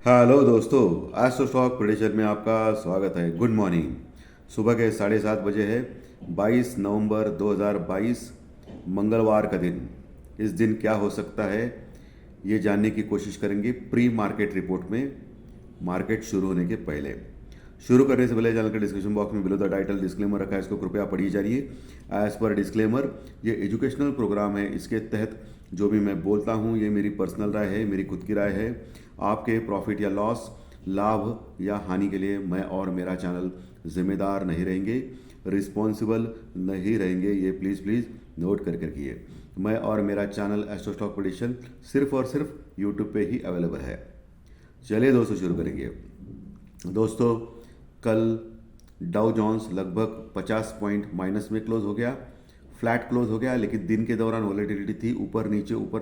Hello दोस्तों, astro stock prediction में आपका स्वागत है। Good morning. सुबह के 7:30 बजे है। 22 नवंबर 2022, मंगलवार का दिन। इस दिन क्या हो सकता है ये जानने की कोशिश करेंगे प्री मार्केट रिपोर्ट में, मार्केट शुरू होने के पहले। शुरू करने से पहले चैनल के डिस्क्रिप्शन बॉक्स में बिलो द टाइटल डिस्क्लेमर रखा है, इसको कृपया पढ़ी जाइए। एज पर डिस्क्लेमर, ये एजुकेशनल प्रोग्राम है। इसके तहत जो भी मैं बोलता हूँ ये मेरी पर्सनल राय है, मेरी खुद की राय है। आपके प्रॉफिट या लॉस, लाभ या हानि के लिए मैं और मेरा चैनल जिम्मेदार नहीं रहेंगे, रिस्पॉन्सिबल नहीं रहेंगे। ये प्लीज़ प्लीज़ नोट करके रखिए। मैं और मेरा चैनल एस्ट्रो स्टॉक प्रेडिक्शन सिर्फ और सिर्फ यूट्यूब पे ही अवेलेबल है। चलिए दोस्तों, शुरू करेंगे। दोस्तों, कल डाउ जोन्स लगभग 50 पॉइंट माइनस में क्लोज हो गया, फ्लैट क्लोज हो गया। लेकिन दिन के दौरान वॉलेटिलिटी थी, ऊपर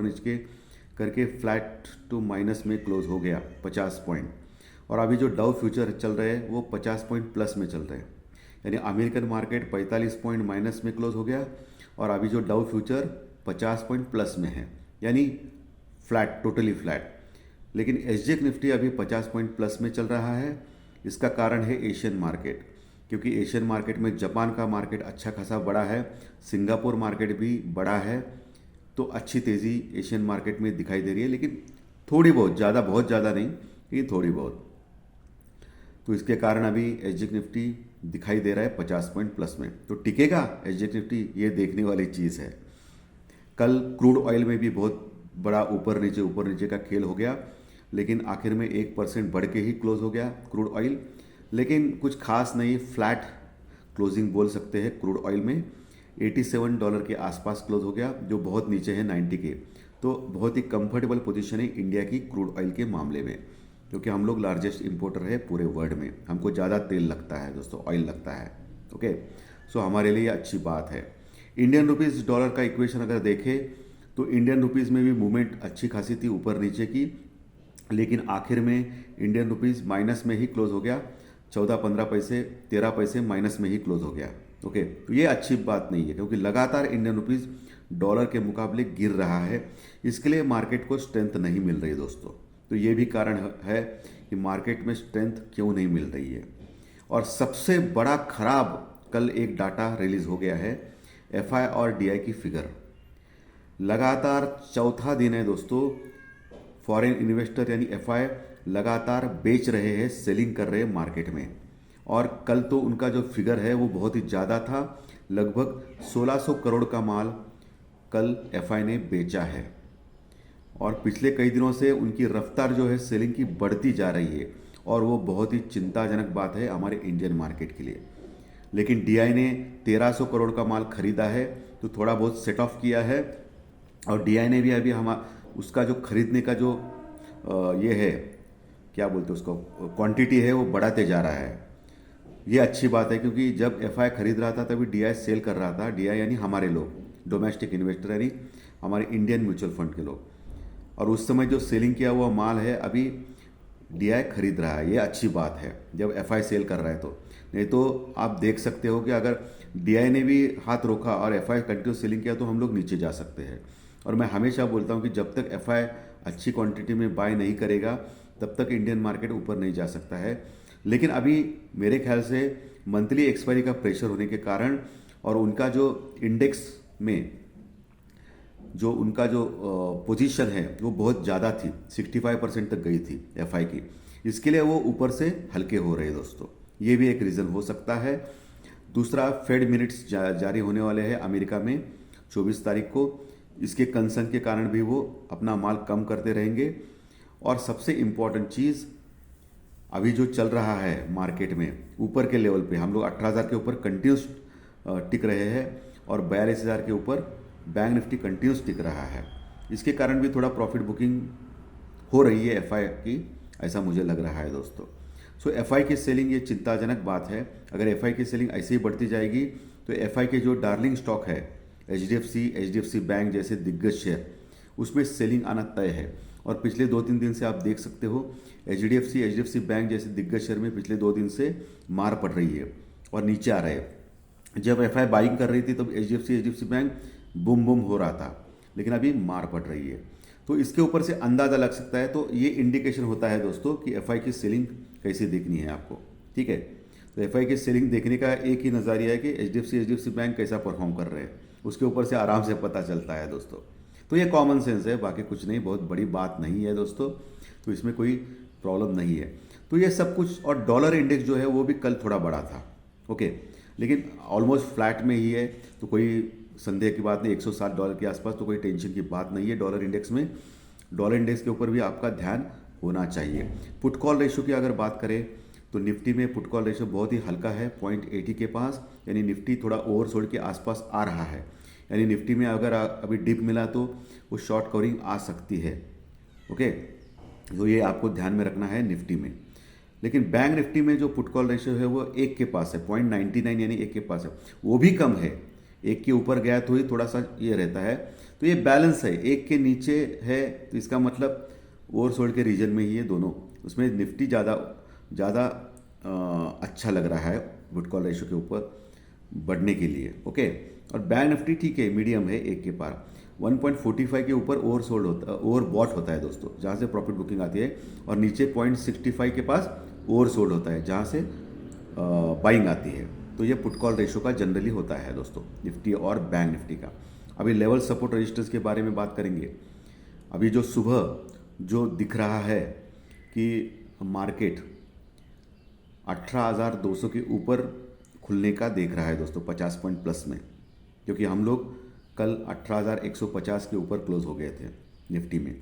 नीचे करके फ्लैट टू माइनस में क्लोज हो गया 50 पॉइंट। और अभी जो डाउ फ्यूचर चल रहे हैं वो 50 पॉइंट प्लस में चल रहे हैं। यानी अमेरिकन मार्केट 45 पॉइंट माइनस में क्लोज हो गया और अभी जो डाउ फ्यूचर 50 पॉइंट प्लस में है, यानी फ्लैट, टोटली फ्लैट। लेकिन एसजेक निफ्टी अभी 50 पॉइंट प्लस में चल रहा है। इसका कारण है एशियन मार्केट, क्योंकि एशियन मार्केट में जापान का मार्केट अच्छा खासा बड़ा है, सिंगापुर मार्केट भी बड़ा है। तो अच्छी तेज़ी एशियन मार्केट में दिखाई दे रही है, लेकिन थोड़ी बहुत, ज़्यादा, बहुत ज़्यादा नहीं, लेकिन थोड़ी बहुत। तो इसके कारण अभी एसजेक निफ्टी दिखाई दे रहा है 50 पॉइंट प्लस में। तो टिकेगा एसजेक निफ्टी, ये देखने वाली चीज़ है। कल क्रूड ऑयल में भी बहुत बड़ा ऊपर नीचे का खेल हो गया, लेकिन आखिर में 1% बढ़ के ही क्लोज हो गया क्रूड ऑयल। लेकिन कुछ खास नहीं, फ्लैट क्लोजिंग बोल सकते हैं क्रूड ऑयल में। $87 के आसपास क्लोज हो गया, जो बहुत नीचे है 90 के। तो बहुत ही कंफर्टेबल पोजीशन है इंडिया की क्रूड ऑयल के मामले में, क्योंकि हम लोग लार्जेस्ट इंपोर्टर है पूरे वर्ल्ड में। हमको ज़्यादा तेल लगता है दोस्तों, ऑयल लगता है। ओके, सो हमारे लिए अच्छी बात है। इंडियन रुपीज़ डॉलर का इक्वेशन अगर देखें तो इंडियन रुपीज़ में भी मूवमेंट अच्छी खासी थी ऊपर नीचे की, लेकिन आखिर में इंडियन रुपीज़ माइनस में ही क्लोज हो गया। 14-15 पैसे, 13 पैसे माइनस में ही क्लोज हो गया। ओके, तो ये अच्छी बात नहीं है, क्योंकि लगातार इंडियन रुपीज़ डॉलर के मुकाबले गिर रहा है। इसके लिए मार्केट को स्ट्रेंथ नहीं मिल रही दोस्तों। तो ये भी कारण है कि मार्केट में स्ट्रेंथ क्यों नहीं मिल रही है। और सबसे बड़ा खराब, कल एक डाटा रिलीज हो गया है, एफआई और डीआई की फिगर। लगातार चौथा दिन है दोस्तों, फॉरेन इन्वेस्टर यानी एफआई लगातार बेच रहे हैं, सेलिंग कर रहे हैं मार्केट में। और कल तो उनका जो फिगर है वो बहुत ही ज़्यादा था, लगभग 1600 करोड़ का माल कल एफआई ने बेचा है। और पिछले कई दिनों से उनकी रफ्तार जो है सेलिंग की बढ़ती जा रही है, और वो बहुत ही चिंताजनक बात है हमारे इंडियन मार्केट के लिए। लेकिन डीआई ने 1300 करोड़ का माल खरीदा है, तो थोड़ा बहुत सेट ऑफ किया है। और डीआई ने भी अभी हम उसका जो खरीदने का जो ये है, क्या बोलते हैं उसको, क्वांटिटी है, वो बढ़ाते जा रहा है। ये अच्छी बात है, क्योंकि जब एफआई खरीद रहा था तभी डीआई सेल कर रहा था। डीआई यानी हमारे लोग, डोमेस्टिक इन्वेस्टर, यानी हमारे इंडियन म्यूचुअल फंड के लोग। और उस समय जो सेलिंग किया हुआ माल है अभी डीआई खरीद रहा है। ये अच्छी बात है जब एफआई सेल कर रहा है तो। नहीं तो आप देख सकते हो कि अगर डीआई ने भी हाथ रोका और एफआई कंटिन्यू सेलिंग किया तो हम लोग नीचे जा सकते हैं। और मैं हमेशा बोलता हूँ कि जब तक एफआई अच्छी क्वांटिटी में बाय नहीं करेगा तब तक इंडियन मार्केट ऊपर नहीं जा सकता है। लेकिन अभी मेरे ख्याल से मंथली एक्सपायरी का प्रेशर होने के कारण, और उनका जो इंडेक्स में जो उनका जो पोजीशन है वो बहुत ज़्यादा थी, 65% तक गई थी एफआई की। इसके लिए वो ऊपर से हल्के हो रहे हैं दोस्तों। ये भी एक रीज़न हो सकता है। दूसरा, फेड मिनट्स जारी होने वाले हैं अमेरिका में 24 तारीख को। इसके कंसर्न के कारण भी वो अपना माल कम करते रहेंगे। और सबसे इम्पॉर्टेंट चीज़, अभी जो चल रहा है मार्केट में ऊपर के लेवल पे, हम लोग 18,000 के ऊपर कंटिन्यूस टिक रहे हैं, और 42,000 के ऊपर बैंक निफ्टी कंटिन्यूस टिक रहा है। इसके कारण भी थोड़ा प्रॉफिट बुकिंग हो रही है एफआई की, ऐसा मुझे लग रहा है दोस्तों। सो एफआई की सेलिंग, ये चिंताजनक बात है। अगर एफआई की सेलिंग ऐसे ही बढ़ती जाएगी तो एफआई के जो डार्लिंग स्टॉक है, एचडीएफसी बैंक जैसे दिग्गज शेयर, उसमें सेलिंग आना तय है। और पिछले 2-3 दिन से आप देख सकते हो एचडीएफसी बैंक जैसे दिग्गज शेयर में पिछले 2 दिन से मार पड़ रही है और नीचे आ रहे हैं। जब एफआई बाइंग कर रही थी तब एचडीएफसी बैंक बूम बूम हो रहा था, लेकिन अभी मार पड़ रही है। तो इसके ऊपर से अंदाज़ा लग सकता है। तो ये इंडिकेशन होता है दोस्तों कि एफआई की सेलिंग कैसे देखनी है आपको, ठीक है। तो एफआई की सेलिंग देखने का एक ही नज़रिया है कि एचडीएफसी बैंक कैसा परफॉर्म कर रहे हैं, उसके ऊपर से आराम से पता चलता है दोस्तों। तो ये कॉमन सेंस है, बाकी कुछ नहीं, बहुत बड़ी बात नहीं है दोस्तों, तो इसमें कोई प्रॉब्लम नहीं है। तो ये सब कुछ, और डॉलर इंडेक्स जो है वो भी कल थोड़ा बड़ा था, ओके, लेकिन ऑलमोस्ट फ्लैट में ही है, तो कोई संदेह की बात नहीं। $160 के आसपास, तो कोई टेंशन की बात नहीं है डॉलर इंडेक्स में। डॉलर इंडेक्स के ऊपर भी आपका ध्यान होना चाहिए। पुट कॉल रेशो की अगर बात करें तो निफ्टी में पुट कॉल रेशो बहुत ही हल्का है, 0.80 के पास, यानी निफ्टी थोड़ा ओवरसोल्ड के आसपास आ रहा है। यानी निफ्टी में अगर अभी डिप मिला तो वो शॉर्ट कवरिंग आ सकती है, ओके। तो ये आपको ध्यान में रखना है निफ्टी में। लेकिन बैंक निफ्टी में जो पुट कॉल रेशियो है वो 1 के पास है, 0.99 यानी 1 के पास है, वो भी कम है। 1 के ऊपर गया तो ही थोड़ा सा ये रहता है। तो ये बैलेंस है, 1 के नीचे है तो इसका मतलब ओवरसोल्ड के रीजन में ही ये दोनों, उसमें निफ्टी ज़्यादा अच्छा लग रहा है पुट कॉल रेशियो के ऊपर बढ़ने के लिए, ओके। और बैंक निफ्टी ठीक है, मीडियम है, 1 के पार। 1.45 के ऊपर ओवर बॉट होता है दोस्तों, जहाँ से प्रॉफिट बुकिंग आती है, और नीचे 0.65 के पास ओवर सोल्ड होता है, जहाँ से बाइंग आती है। तो ये पुट कॉल रेशो का जनरली होता है दोस्तों, निफ्टी और बैंक निफ्टी का। अभी लेवल सपोर्ट रजिस्टर्स के बारे में बात करेंगे। अभी जो सुबह जो दिख रहा है कि मार्केट 18,200 के ऊपर खुलने का देख रहा है दोस्तों, 50 पॉइंट प्लस में, क्योंकि हम लोग कल 18,150 के ऊपर क्लोज हो गए थे निफ्टी में।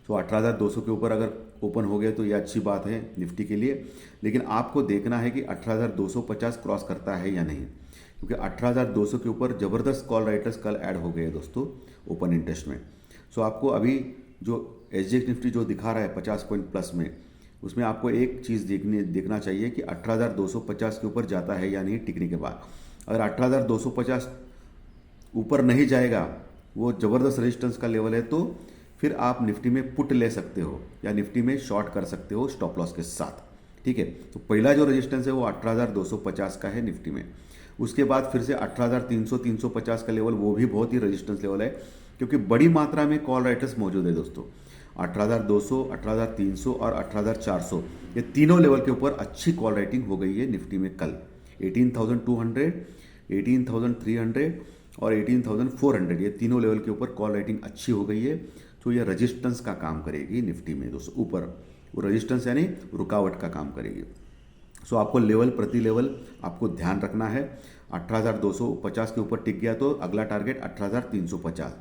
तो 18,200 के ऊपर अगर ओपन हो गए तो ये अच्छी बात है निफ्टी के लिए। लेकिन आपको देखना है कि 18,250 क्रॉस करता है या नहीं, क्योंकि 18,200 के ऊपर ज़बरदस्त कॉल राइटर्स कल ऐड हो गए दोस्तों ओपन इंटरेस्ट में। सो आपको अभी जो एसजीएक्स निफ्टी जो दिखा रहा है 50 पॉइंट प्लस में, उसमें आपको एक चीज़ देखना चाहिए कि 18,250 के ऊपर जाता है या नहीं टिकने के बाद। अगर 18,250 ऊपर नहीं जाएगा, वो ज़बरदस्त रेजिस्टेंस का लेवल है, तो फिर आप निफ्टी में पुट ले सकते हो या निफ्टी में शॉर्ट कर सकते हो स्टॉप लॉस के साथ, ठीक है। तो पहला जो रेजिस्टेंस है वो 18,250 का है निफ्टी में। उसके बाद फिर से 18,300 350 का लेवल, वो भी बहुत ही रेजिस्टेंस लेवल है, क्योंकि बड़ी मात्रा में कॉल राइटर्स मौजूद है दोस्तों। 18,200, 18,300 और 18,400, ये तीनों लेवल के ऊपर अच्छी कॉल राइटिंग हो गई है निफ्टी में कल। 18,200, 18,300 और 18,400, ये तीनों लेवल के ऊपर कॉल राइटिंग अच्छी हो गई है। तो ये रेजिस्टेंस का काम करेगी निफ्टी में दोस्तों, ऊपर वो रेजिस्टेंस यानी रुकावट का काम करेगी। सो आपको लेवल प्रति लेवल आपको ध्यान रखना है। 18,250 के ऊपर टिक गया तो अगला टारगेट 18,350,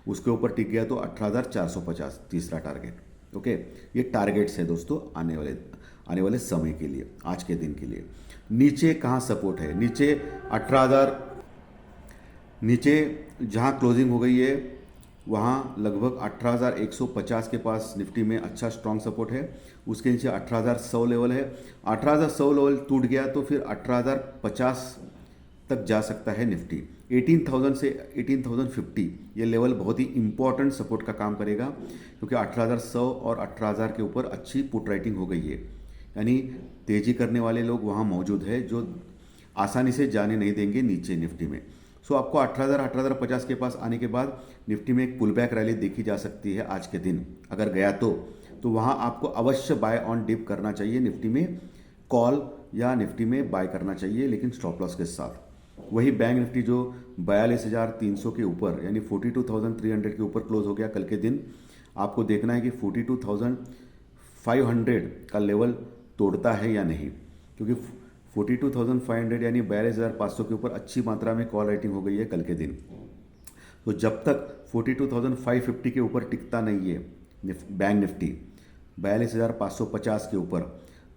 उसके ऊपर टिक गया तो 18,450 तीसरा टारगेट, ओके। ये टारगेट्स है दोस्तों आने वाले समय के लिए, आज के दिन के लिए। नीचे कहाँ सपोर्ट है? नीचे 18,000, नीचे जहाँ क्लोजिंग हो गई है वहाँ लगभग 18,150 के पास निफ्टी में अच्छा स्ट्रॉन्ग सपोर्ट है। उसके नीचे 18,100 लेवल है। 18,100 लेवल टूट गया तो फिर 18,050 तक जा सकता है निफ्टी। 18,000 से 18,050 ये लेवल बहुत ही इंपॉर्टेंट सपोर्ट का काम करेगा, क्योंकि 18,100 और 18,000 के ऊपर अच्छी पुट राइटिंग हो गई है, यानी तेजी करने वाले लोग वहाँ मौजूद है जो आसानी से जाने नहीं देंगे नीचे निफ्टी में। सो आपको 18,000 18,050 के पास आने के बाद निफ्टी में एक पुल बैक रैली देखी जा सकती है आज के दिन, अगर गया तो वहाँ आपको अवश्य बाय ऑन डिप करना चाहिए निफ्टी में, कॉल या निफ्टी में बाय करना चाहिए, लेकिन स्टॉप लॉस के साथ। वही बैंक निफ्टी जो 42,300 के ऊपर यानी 42,300 के ऊपर क्लोज हो गया कल के दिन, आपको देखना है कि 42,500 का लेवल तोड़ता है या नहीं, क्योंकि 42,500 यानी 42,500 के ऊपर अच्छी मात्रा में कॉल राइटिंग हो गई है कल के दिन। तो जब तक 42,550 के ऊपर टिकता नहीं है बैंक निफ्टी 42,550 के ऊपर,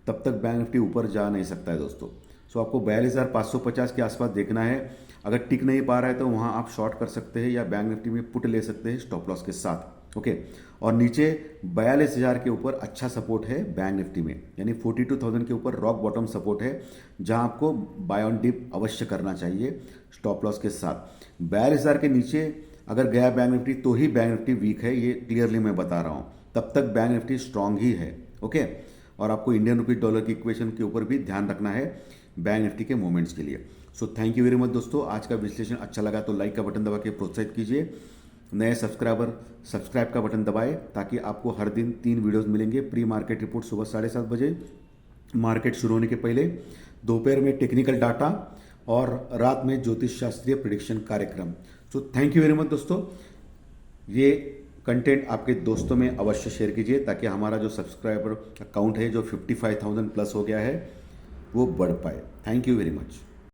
तब तक बैंक निफ्टी ऊपर जा नहीं सकता है दोस्तों। सो आपको 42,550 के आसपास देखना है। अगर टिक नहीं पा रहा है तो वहाँ आप शॉर्ट कर सकते हैं या बैंक निफ्टी में पुट ले सकते हैं स्टॉप लॉस के साथ, ओके। और नीचे 42,000 के ऊपर अच्छा सपोर्ट है बैंक निफ्टी में, यानी 42,000 के ऊपर रॉक बॉटम सपोर्ट है, जहाँ आपको बाय ऑन डिप अवश्य करना चाहिए स्टॉप लॉस के साथ। 42,000 के नीचे अगर गया बैंक निफ्टी तो ही बैंक निफ्टी वीक है, ये क्लियरली मैं बता रहा हूँ। तब तक बैंक निफ्टी स्ट्रांग ही है, ओके। और आपको इंडियन रुपीज डॉलर की इक्वेशन के ऊपर भी ध्यान रखना है बैंक निफ्टी के मूवमेंट्स के लिए। So thank you very much दोस्तों। आज का विश्लेषण अच्छा लगा तो लाइक का बटन दबा के प्रोत्साहित कीजिए। नए सब्सक्राइबर सब्सक्राइब का बटन दबाएं ताकि आपको हर दिन 3 वीडियोस मिलेंगे। प्री मार्केट रिपोर्ट सुबह 7:30 बजे, मार्केट शुरू होने के पहले, दोपहर में टेक्निकल डाटा और रात में ज्योतिष शास्त्रीय प्रिडिक्शन कार्यक्रम। So thank you very much दोस्तों। ये कंटेंट आपके दोस्तों में अवश्य शेयर कीजिए ताकि हमारा जो सब्सक्राइबर अकाउंट है जो 55,000 प्लस हो गया है वो बढ़ पाए। Thank you very much.